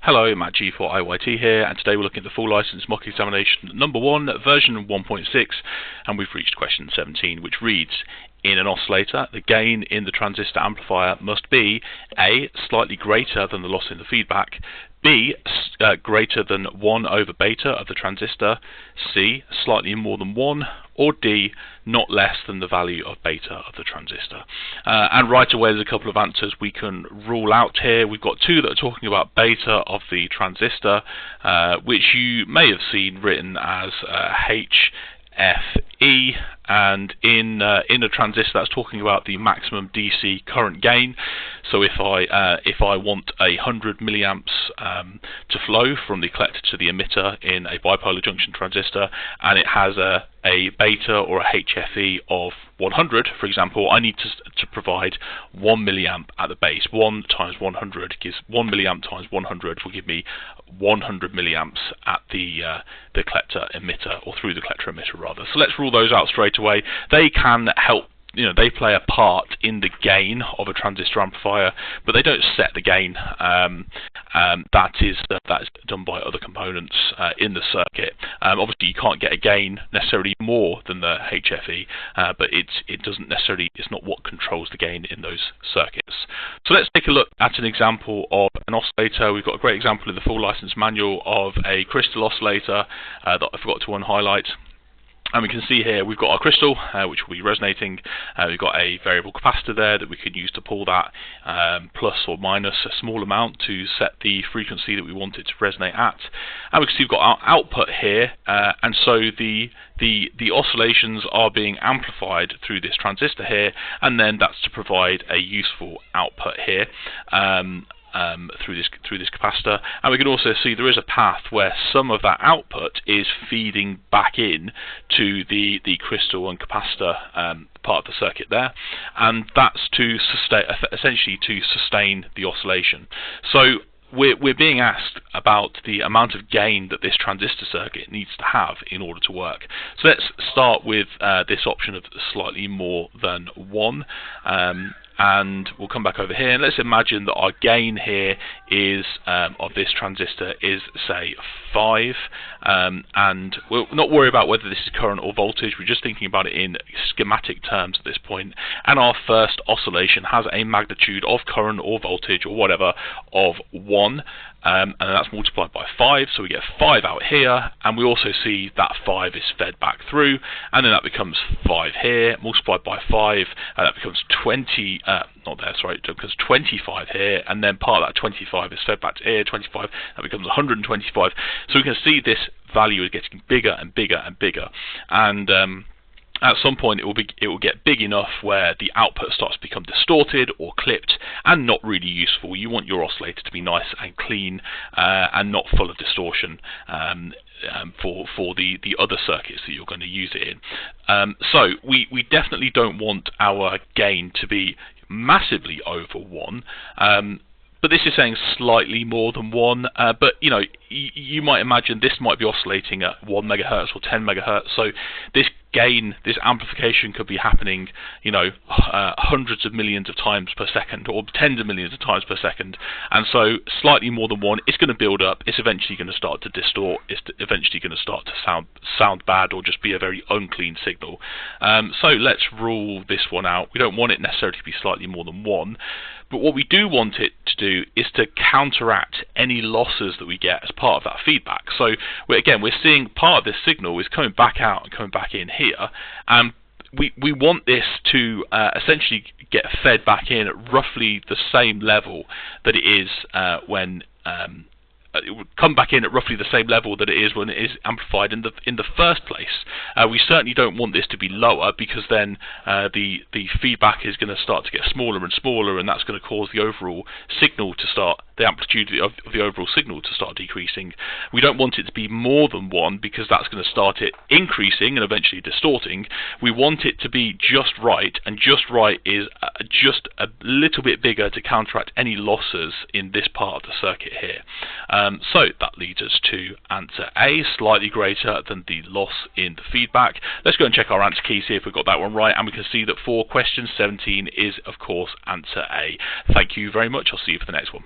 Hello, Matt G for IYT here, and today we're looking at the full license mock examination number 1, version 1.6, and we've reached question 17, which reads: in an oscillator, the gain in the transistor amplifier must be A, slightly greater than the loss in the feedback, B, greater than 1 over beta of the transistor, C, slightly more than 1, or D, not less than the value of beta of the transistor. And right away there's a couple of answers we can rule out here. We've got two that are talking about beta of the transistor, which you may have seen written as HFE, and in a transistor that's talking about the maximum DC current gain. So if I want 100 milliamps to flow from the collector to the emitter in a bipolar junction transistor, and it has a beta or a HFE of 100, for example, I need to provide 1 milliamp at the base. 1 times 100 gives 1 milliamp times 100 will give me 100 milliamps at the collector emitter, or through the collector emitter rather. So let's rule those out straight away. They can help. They play a part in the gain of a transistor amplifier, but they don't set the gain. That is done by other components in the circuit. Obviously, you can't get a gain necessarily more than the HFE, but it doesn't necessarily. It's not what controls the gain in those circuits. So let's take a look at an example of an oscillator. We've got a great example in the full license manual of a crystal oscillator that I forgot to highlight. And we can see here we've got our crystal, which will be resonating. We've got a variable capacitor there that we can use to pull that plus or minus a small amount to set the frequency that we want it to resonate at. And we can see we've got our output here, and so the oscillations are being amplified through this transistor here, and then that's to provide a useful output here. Through this capacitor, and we can also see there is a path where some of that output is feeding back in to the crystal and capacitor part of the circuit there, and that's to essentially to sustain the oscillation. So we're being asked about the amount of gain that this transistor circuit needs to have in order to work. So let's start with this option of slightly more than 1. And we'll come back over here, and let's imagine that our gain here is of this transistor is, say, 5, and we'll not worry about whether this is current or voltage. We're just thinking about it in schematic terms at this point. And our first oscillation has a magnitude of current or voltage or whatever of 1, and that's multiplied by 5, so we get 5 out here, and we also see that 5 is fed back through, and then that becomes 5 here, multiplied by 5, and that becomes 20, not there, sorry, it becomes 25 here, and then part of that 25 is fed back to here, 25, that becomes 125. So we can see this value is getting bigger and bigger and bigger, and at some point it will get big enough where the output starts to become distorted or clipped and not really useful. You want your oscillator to be nice and clean and not full of distortion for the other circuits that you're going to use it in. So we definitely don't want our gain to be massively over 1. But this is saying slightly more than 1, but you might imagine this might be oscillating at 1 megahertz or 10 megahertz, so this gain, this amplification could be happening, hundreds of millions of times per second, or tens of millions of times per second, and so slightly more than 1, it's going to build up, it's eventually going to start to distort, it's eventually going to start to sound bad, or just be a very unclean signal. So let's rule this one out. We don't want it necessarily to be slightly more than 1, but what we do want it to do is to counteract any losses that we get as part of that feedback. So we're seeing part of this signal is coming back out and coming back in here, and we want this to essentially get fed back in at roughly the same level that it is when it would come back in at roughly the same level that it is when it is amplified in the first place. We certainly don't want this to be lower, because then the feedback is going to start to get smaller and smaller, and that's going to cause the overall signal to start, the amplitude of the overall signal to start decreasing. We don't want it to be more than 1, because that's going to start it increasing and eventually distorting. We want it to be just right, and just right is just a little bit bigger to counteract any losses in this part of the circuit here. So that leads us to answer A, slightly greater than the loss in the feedback. Let's go and check our answer key, see if we've got that one right, and we can see that for question 17 is, of course, answer A. Thank you very much. I'll see you for the next one.